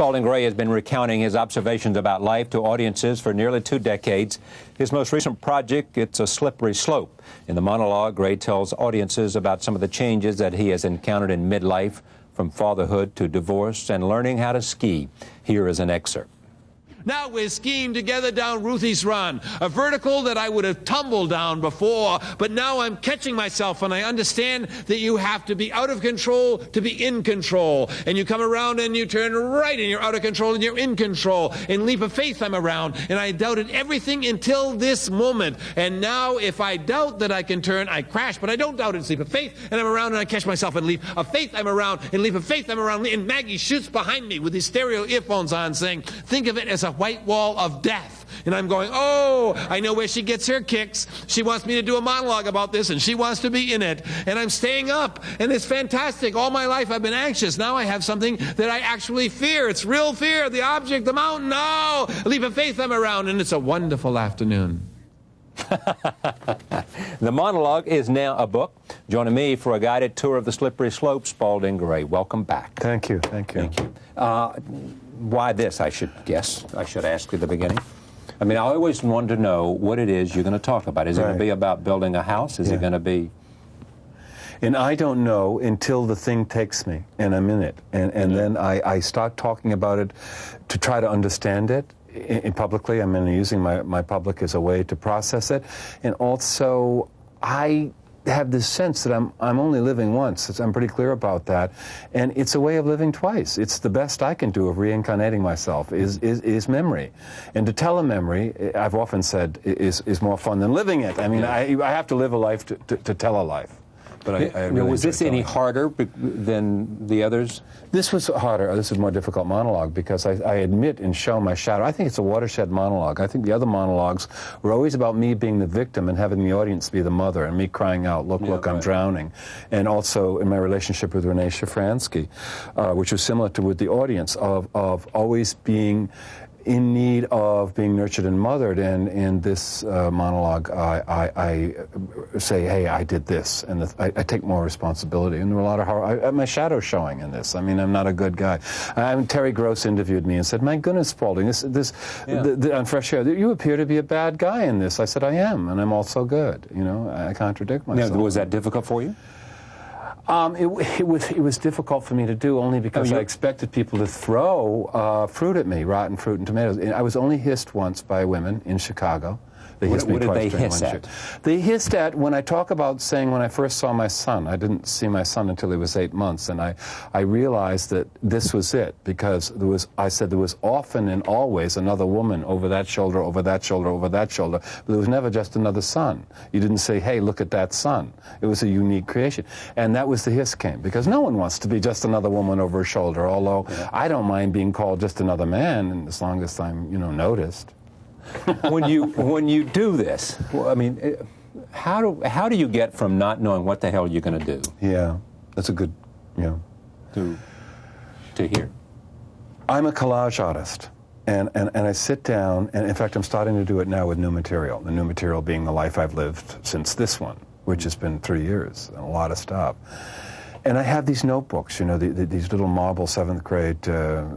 Spalding Gray has been recounting his observations about life to audiences for nearly 2 decades. His most recent project, It's a Slippery Slope. In the monologue, Gray tells audiences about some of the changes that he has encountered in midlife, from fatherhood to divorce and learning how to ski. Here is an excerpt. Now we're skiing together down Ruthie's Run, a vertical that I would have tumbled down before, but now I'm catching myself and I understand that you have to be out of control to be in control. And you come around and you turn right and you're out of control and you're in control. In Leap of Faith I'm around, and I doubted everything until this moment. And now if I doubt that I can turn, I crash, but I don't doubt it. It's Leap of Faith, and I'm around and I catch myself. In Leap of Faith I'm around, in Leap of Faith I'm around, and Maggie shoots behind me with these stereo earphones on saying, think of it as a white wall of death. And I'm going, oh, I know where she gets her kicks. She wants me to do a monologue about this, and she wants to be in it. And I'm staying up, and it's fantastic. All my life I've been anxious. Now I have something that I actually fear. It's real fear, the object, the mountain. No, Leap of Faith I'm around, and it's a wonderful afternoon. The monologue is now a book. Joining me for a guided tour of the slippery slope, Spalding Gray. Welcome back. Thank you. Thank you. Thank you. Why this, I should guess. I should ask at the beginning. I mean, I always wanted to know what it is you're going to talk about. Is it going to be about building a house? Is it going to be... And I don't know until the thing takes me, and I'm in it. And then I start talking about it to try to understand it. Publicly, I'm using my public as a way to process it. And also, I have this sense that I'm only living once. I'm pretty clear about that. And it's a way of living twice. It's the best I can do of reincarnating myself, is memory. And to tell a memory, I've often said, is more fun than living it. I mean, I have to live a life to tell a life. But I really was this any harder than the others? This was harder. This is a more difficult monologue because I admit and show my shadow. I think it's a watershed monologue. I think the other monologues were always about me being the victim and having the audience be the mother and me crying out, look, look, I'm drowning. And also in my relationship with Renee Shafransky, which was similar to with the audience, of always being in need of being nurtured and mothered. And in this monologue, I say, hey, I did this, and I take more responsibility. And there were a lot of horror. My shadow showing in this. I mean, I'm not a good guy. Terry Gross interviewed me and said, my goodness, Spalding, on Fresh Air, you appear to be a bad guy in this. I said, I am, and I'm also good. You know, I contradict myself. Now, was that difficult for you? It was difficult for me to do only because I expected people to throw fruit at me, rotten fruit and tomatoes. And I was only hissed once by women in Chicago. They hissed me what did twice they hiss at? They hissed at, when I talk about saying when I first saw my son, I didn't see my son until he was 8 months, and I realized that this was it, because I said there was often and always another woman over that shoulder, over that shoulder, over that shoulder, but there was never just another son. You didn't say, hey, look at that son. It was a unique creation. And that was the hiss came, because no one wants to be just another woman over her shoulder, although I don't mind being called just another man, and as long as I'm, noticed. When you do this, well, I mean, how do you get from not knowing what the hell you're going to do? Yeah, that's a good, to here. I'm a collage artist, and I sit down, and in fact I'm starting to do it now with new material. The new material being the life I've lived since this one, which has been 3 years, and a lot of stuff. And I have these notebooks, these little marble 7th grade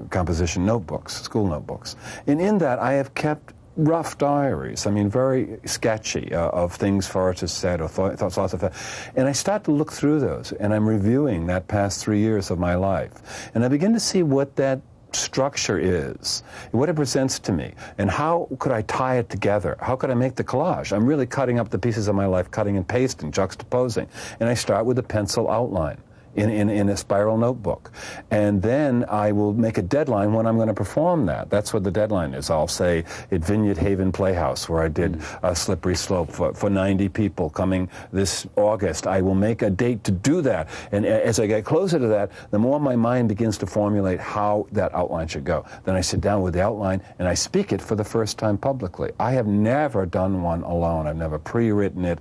composition notebooks, school notebooks. And in that I have kept rough diaries, I mean, very sketchy, of things artists said or thoughts of that. And I start to look through those, and I'm reviewing that past 3 years of my life. And I begin to see what that structure is, what it presents to me, and how could I tie it together? How could I make the collage? I'm really cutting up the pieces of my life, cutting and pasting, juxtaposing. And I start with a pencil outline in a spiral notebook. And then I will make a deadline when I'm going to perform that. That's what the deadline is. I'll say at Vineyard Haven Playhouse, where I did a slippery slope for 90 people coming this August. I will make a date to do that. And as I get closer to that, the more my mind begins to formulate how that outline should go. Then I sit down with the outline and I speak it for the first time publicly. I have never done one alone. I've never pre-written it.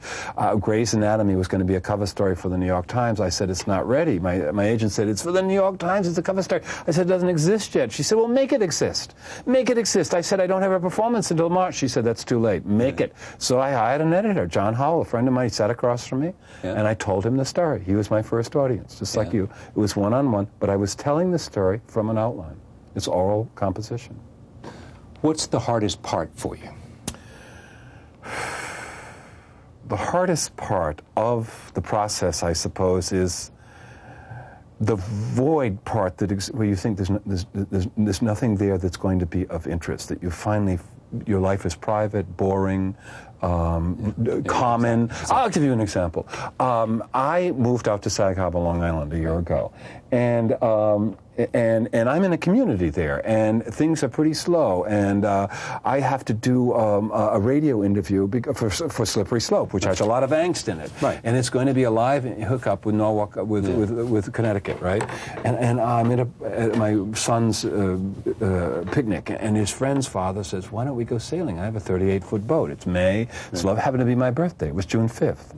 Grey's Anatomy was going to be a cover story for the New York Times. I said, it's not ready. My agent said, it's for the New York Times, it's a cover story. I said, it doesn't exist yet. She said, well, make it exist. Make it exist. I said, I don't have a performance until March. She said, that's too late. Make it. So I hired an editor, John Howell, a friend of mine. He sat across from me, and I told him the story. He was my first audience, just like you. It was one-on-one, but I was telling the story from an outline. It's oral composition. What's the hardest part for you? The hardest part of the process, I suppose, is the void part where you think there's nothing there that's going to be of interest, that you finally, your life is private, boring, common. I'll give you an example. I moved out to Sag Harbor, Long Island a year ago, and I'm in a community there, and things are pretty slow, and I have to do a radio interview for Slippery Slope, which has a lot of angst in it, right? And it's going to be a live hookup with Norwalk, with Connecticut, right? And I'm at my son's picnic, and his friend's father says, "Why don't we go sailing? I have a 38-foot boat. It's May. It's happened to be my birthday. It was June 5th."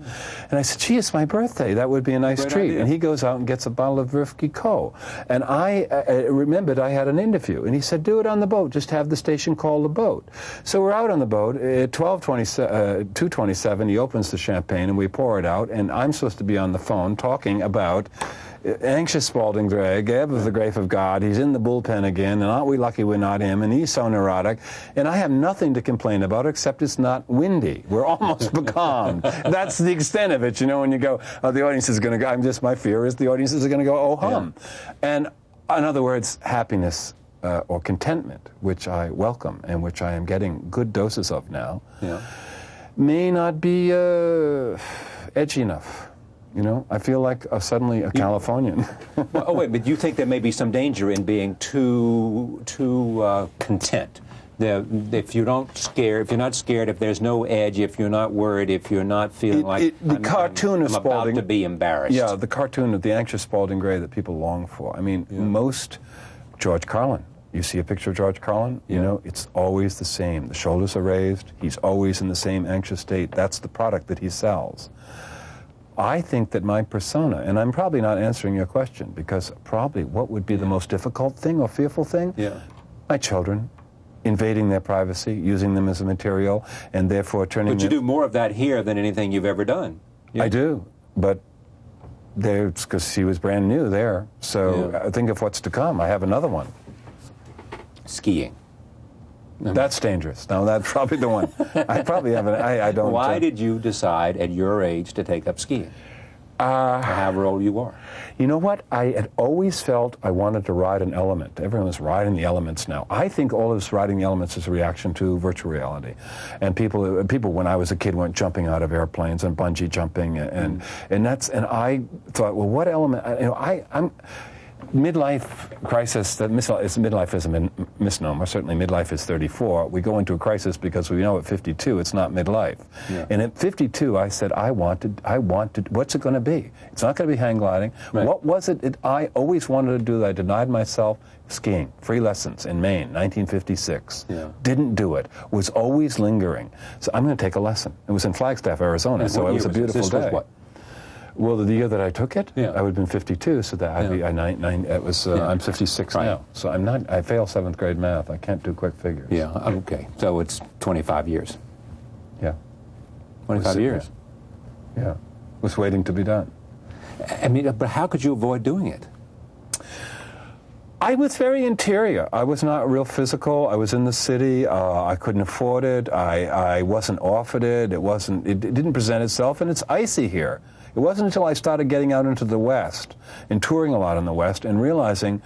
And I said, "Gee, it's my birthday. That would be a nice treat." Idea. And he goes out and gets a bottle of Vierfke Co. And I remembered I had an interview, and he said, "Do it on the boat. Just have the station call the boat." So we're out on the boat at 2:27. He opens the champagne, and we pour it out, and I'm supposed to be on the phone talking about anxious Spalding Gray, Gab of the Grace of God. He's in the bullpen again, and aren't we lucky we're not him? And he's so neurotic, and I have nothing to complain about except it's not windy. We're almost becalmed. That's the extent of it, you know. When you go, oh, the audience is going to go. My fear is the audience is going to go, oh hum, and in other words, happiness or contentment, which I welcome and which I am getting good doses of now, may not be edgy enough. You know, I feel like suddenly a Californian. Well, oh wait, but you think there may be some danger in being too content? If you're not scared, if there's no edge, if you're not worried, if you're not feeling I'm about to be embarrassed. Yeah, the cartoon of the anxious Spalding Gray that people long for. I mean, most George Carlin. You see a picture of George Carlin, you know, it's always the same. The shoulders are raised. He's always in the same anxious state. That's the product that he sells. I think that my persona, and I'm probably not answering your question, because probably what would be the most difficult thing or fearful thing? Yeah. My children, invading their privacy, using them as a material, and therefore turning But you do more of that here than anything you've ever done. Yeah. I do, but it's because he was brand new there. So think of what's to come. I have another one. Skiing. That's dangerous. No, that's probably the one. I probably haven't. I don't. Why did you decide at your age to take up skiing? However old you are. You know what? I had always felt I wanted to ride an element. Everyone is riding the elements now. I think all of this riding the elements is a reaction to virtual reality. And people when I was a kid went jumping out of airplanes and bungee jumping and I thought, well, what element? You know, I'm. Midlife crisis, midlife is a misnomer. Certainly midlife is 34. We go into a crisis because we know at 52 it's not midlife. Yeah. And at 52 I said, I wanted, what's it going to be? It's not going to be hang gliding. Right. What was it I always wanted to do that I denied myself? Skiing. Free lessons in Maine, 1956. Yeah. Didn't do it. Was always lingering. So I'm going to take a lesson. It was in Flagstaff, Arizona, so it was a beautiful day. Was what? Well, the year that I took it, I would have been 52, so that I'd be, I'm 56 now. So I'm not, I fail 7th grade math. I can't do quick figures. Yeah, okay. So it's 25 years. Yeah. 25 years. Yeah. Was waiting to be done. I mean, but how could you avoid doing it? I was very interior. I was not real physical. I was in the city. I couldn't afford it. I wasn't offered it. It didn't present itself, and it's icy here. It wasn't until I started getting out into the West and touring a lot in the West and realizing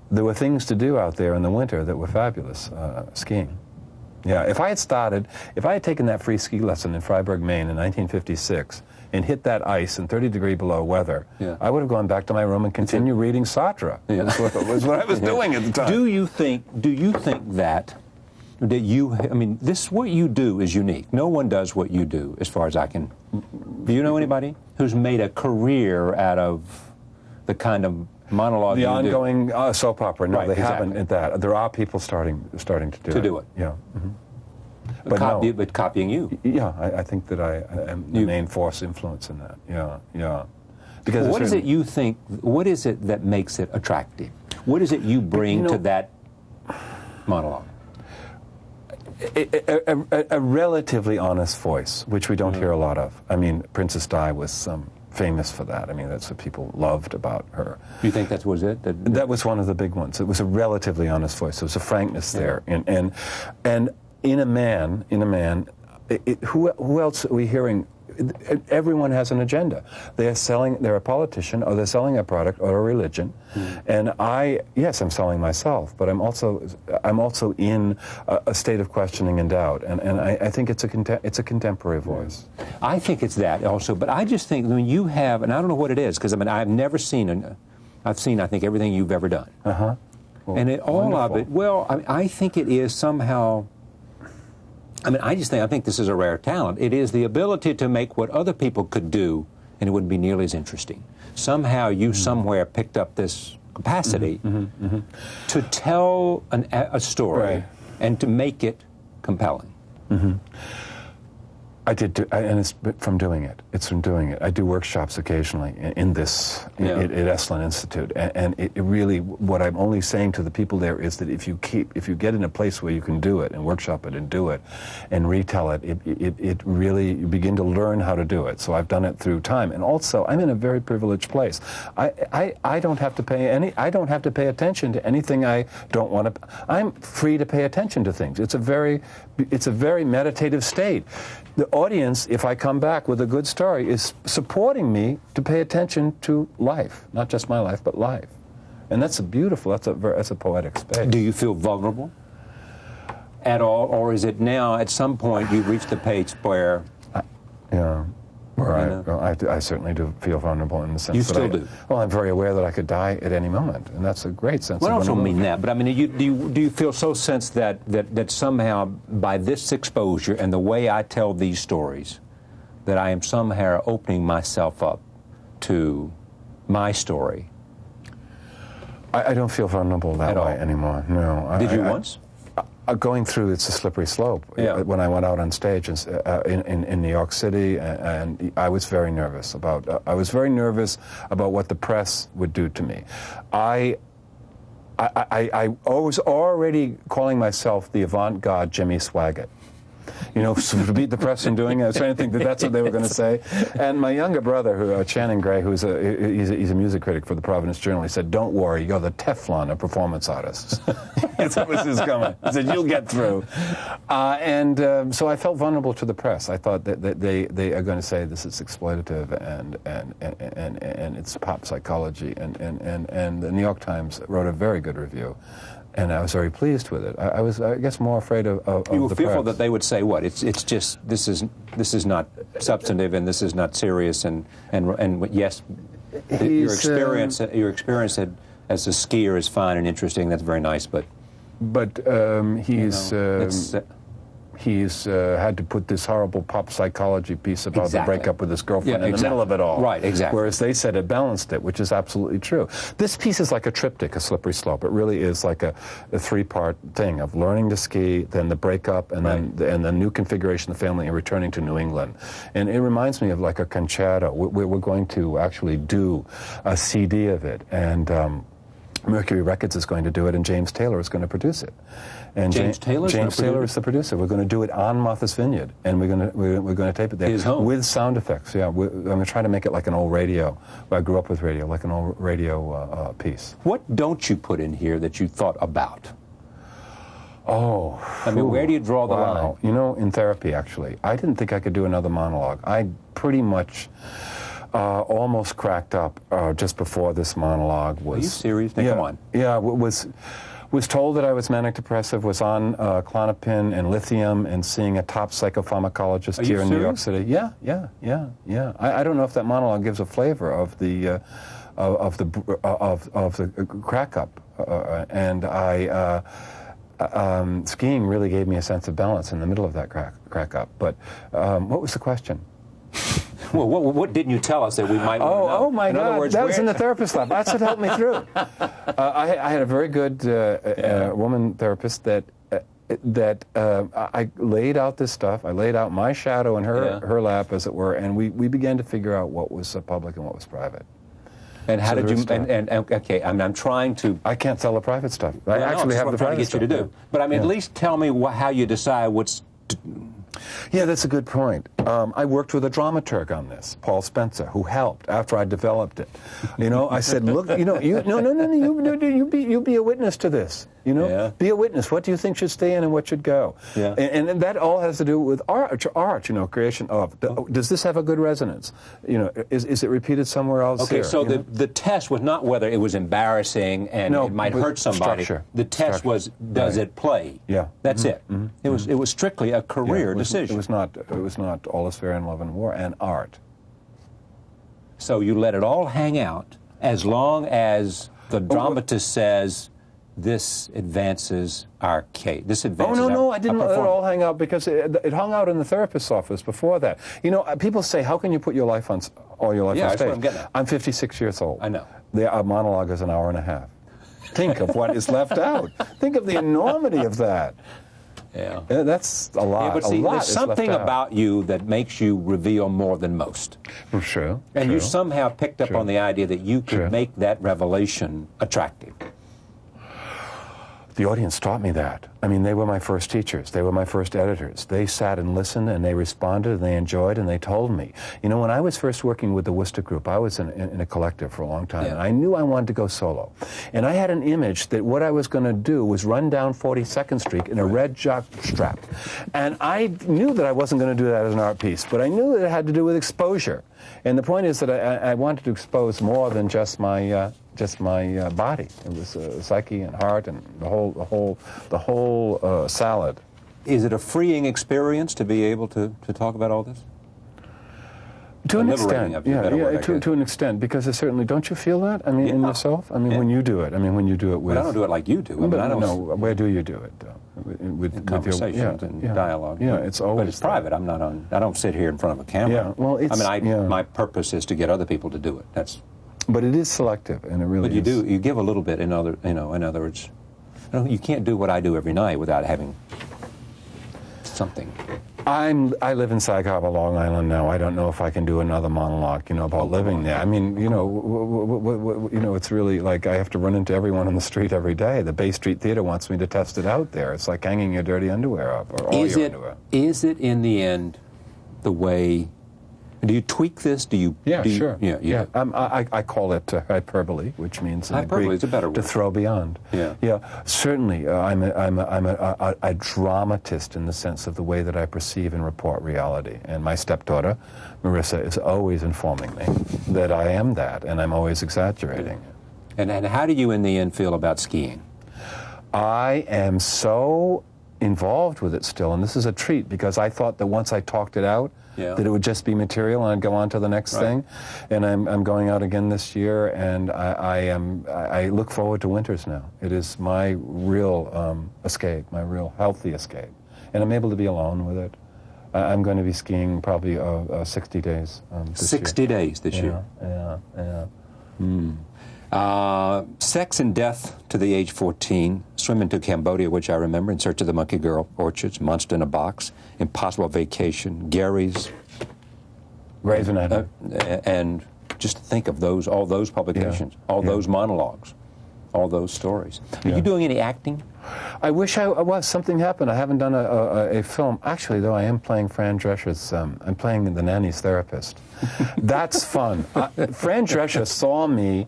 there were things to do out there in the winter that were fabulous, skiing. Yeah, if I had taken that free ski lesson in Freiburg, Maine in 1956 and hit that ice in 30-degree below weather, I would have gone back to my room and continued reading Sartre. Yeah. Was what I was doing at the time. Do you think that what you do is unique? No one does what you do, as far as I can. Do you know anybody who's made a career out of the kind of monologue the you ongoing do? Soap opera? No, they haven't. At that, there are people starting to do it. Yeah. Mm-hmm. But copying you. Yeah, I think that I am the main force influence in that. Yeah. Because what is it you think? What is it that makes it attractive? What is it you bring to that monologue? A relatively honest voice, which we don't hear a lot of. I mean, Princess Di was some famous for that. I mean, that's what people loved about her. Do you think that was it? That was one of the big ones. It was a relatively honest voice. There was a frankness there, and in a man, who else are we hearing? Everyone has an agenda. They're a politician, or they're selling a product or a religion. And yes, I'm selling myself, but I'm also in a state of questioning and doubt. And I think it's a contemporary voice. I think it's that also, but I just think when you have, and I don't know what it is, because I mean, I've never seen, I think everything you've ever done. Well, and all of it, well, I think it is somehow, I think this is a rare talent. It is the ability to make what other people could do, and it wouldn't be nearly as interesting. Somehow you somewhere picked up this capacity to tell a story and to make it compelling. I did, and it's from doing it. It's from doing it. I do workshops occasionally in this, at Esalen Institute, and it really, what I'm only saying to the people there is that if you get in a place where you can do it and workshop it and do it and retell it, it really, you begin to learn how to do it. So I've done it through time, and also I'm in a very privileged place. I don't have to pay attention to anything I don't want to. I'm free to pay attention to things. It's a very meditative state. The audience, if I come back with a good story, is supporting me to pay attention to life, not just my life, but life, and that's a poetic space. Do you feel vulnerable at all, or is it now at some point you've reached the page where? I certainly do feel vulnerable in the sense you that still do. Well, I'm very aware that I could die at any moment, and that's a great sense. Well, of I also mean that, but I mean, do you feel so sensed that somehow by this exposure and the way I tell these stories, that I am somehow opening myself up to my story? I don't feel vulnerable that way anymore. No. Did you once? Going through, it's a slippery slope. When I went out on stage in New York City, and I was very nervous about. I was very nervous about what the press would do to me. I was already calling myself the avant-garde Jimmy Swaggart. To beat the press in doing it. I was trying to think that's what they were going to say. And my younger brother, Spalding Gray, he's a music critic for the Providence Journal, he said, "Don't worry, you're the Teflon of performance artists." That was his comment. He said, "You'll get through." So I felt vulnerable to the press. I thought that they are going to say this is exploitative and it's pop psychology. And the New York Times wrote a very good review. And I was very pleased with it. I was, I guess, more afraid of you were the fearful press. that they would say what? It's just this is not substantive and this is not serious and yes, your experience as a skier is fine and interesting. That's very nice, but he's had to put this horrible pop psychology piece about the breakup with his girlfriend in the middle of it all. Right, exactly. Whereas they said it balanced it, which is absolutely true. This piece is like a triptych, a slippery slope. It really is like a three-part thing of learning to ski, then the breakup, and then the new configuration of the family and returning to New England. And it reminds me of like a concerto. We're going to actually do a CD of it, and Mercury Records is going to do it, and James Taylor is going to produce it. And James Taylor is the producer. We're going to do it on Martha's Vineyard, and we're going to tape it there his home with sound effects. Yeah, I'm going to try to make it like an old radio. I grew up with radio, like an old radio piece. What don't you put in here that you thought about? Oh, I mean, where do you draw the line? In therapy, actually, I didn't think I could do another monologue. I pretty much. Almost cracked up just before this monologue was. Are you serious? Come on. Yeah, was told that I was manic depressive, was on Klonopin and lithium, and seeing a top psychopharmacologist here in New York City. Yeah. I don't know if that monologue gives a flavor of the crack up, and skiing really gave me a sense of balance in the middle of that crack up. But what was the question? Well, what didn't you tell us that we might want to know? Oh, my God. That was in the therapist lab. That's what helped me through. I had a very good woman therapist that I laid out this stuff. I laid out my shadow in her lap, as it were, and we began to figure out what was public and what was private. And how did you? Okay, I'm trying to. I can't tell the private stuff. I actually have the private stuff. But I mean, at least tell me how you decide what's. Yeah, that's a good point. I worked with a dramaturg on this, Paul Spencer, who helped after I developed it. I said, look, you be a witness to this. Be a witness. What do you think should stay in and what should go? Yeah. And that all has to do with art, creation of. Does this have a good resonance? Is it repeated somewhere else? Okay, here, so the test was not whether it was embarrassing and it might hurt somebody. Structure. The test was, does it play? Yeah. That's it. It was strictly a career decision. It was not all is fair in love and war and art. So you let it all hang out as long as the dramatist says, this advances our case. This advances I didn't let it all hang out because it hung out in the therapist's office before that. People say, how can you put your life on all your life on stage? That's what I'm getting at. I'm 56 years old. I know. A monologue is an hour and a half. Think of what is left out. Think of the enormity of that. Yeah. That's a lot. Yeah, but see, there's something left out about you that makes you reveal more than most. True. And you somehow picked up on the idea that you could make that revelation attractive. The audience taught me that. I mean, they were my first teachers. They were my first editors. They sat and listened, and they responded, and they enjoyed, and they told me. When I was first working with the Worcester Group, I was in a collective for a long time, and I knew I wanted to go solo. And I had an image that what I was going to do was run down 42nd Street in a red jock strap. And I knew that I wasn't going to do that as an art piece, but I knew that it had to do with exposure. And the point is that I wanted to expose more than just my body. It was psyche and heart and the whole salad. Is it a freeing experience to be able to talk about all this? To an extent, to an extent, because it certainly, don't you feel that? I mean, in yourself? I mean, when you do it. I mean, when you do it with... But I don't do it like you do. I mean, I don't... No, where do you do it, though? With conversations and dialogue. Yeah, it's always... But it's private. I'm not on... I don't sit here in front of a camera. Yeah, well, it's... I mean, my purpose is to get other people to do it. That's... But it is selective, and it really is. But you give a little bit in other words, you can't do what I do every night without having something. I live in Sag Harbor, Long Island now. I don't know if I can do another monologue, about living there. I mean, it's really like I have to run into everyone on the street every day. The Bay Street Theater wants me to test it out there. It's like hanging your dirty underwear up, or all your underwear. Is it in the end the way? Do you tweak this? Do you? Sure. Yeah. I call it hyperbole, which means hyperbole is a better word. To throw beyond. Yeah. Certainly, I'm a dramatist in the sense of the way that I perceive and report reality. And my stepdaughter, Marissa, is always informing me that I am that, and I'm always exaggerating. And how do you, in the end, feel about skiing? I am so involved with it still, and this is a treat because I thought that once I talked it out, that it would just be material and I'd go on to the next thing. And I'm going out again this year, and I look forward to winters now. It is my real escape, my real healthy escape. And I'm able to be alone with it. I'm going to be skiing probably 60 days this 60 days this year? Yeah. Sex and Death to the Age 14, Swim into Cambodia, which I remember, In Search of the Monkey Girl, Orchids, Monster in a Box, Impossible Vacation, Gary's. Grey's Anatomy. And just think of all those publications, those monologues, all those stories. Are you doing any acting? I wish I was. Something happened. I haven't done a film. Actually, though, I am playing Fran Drescher's, I'm playing the nanny's therapist. That's fun. Fran Drescher saw me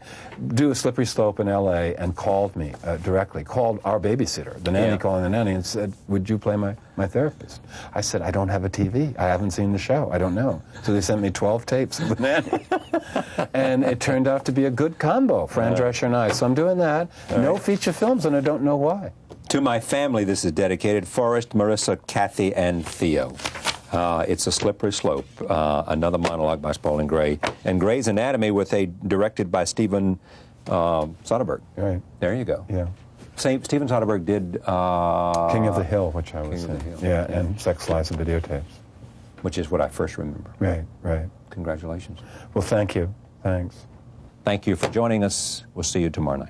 do a slippery slope in L.A. and called me directly, called our babysitter, the nanny calling the nanny, and said, would you play my therapist? I said, I don't have a TV. I haven't seen the show. I don't know. So they sent me 12 tapes of the nanny. And it turned out to be a good combo, Fran Drescher and I. So I'm doing that. No feature films, and I don't know why. To my family, this is dedicated. Forrest, Marissa, Kathy, and Theo. It's A Slippery Slope, another monologue by Spalding Gray. And Grey's Anatomy directed by Steven Soderbergh. Right. There you go. Yeah. Steven Soderbergh did... King of the Hill, which I was in. Yeah, and Sex, Lies, and Videotapes. Which is what I first remember. Right. Congratulations. Well, thank you. Thanks. Thank you for joining us. We'll see you tomorrow night.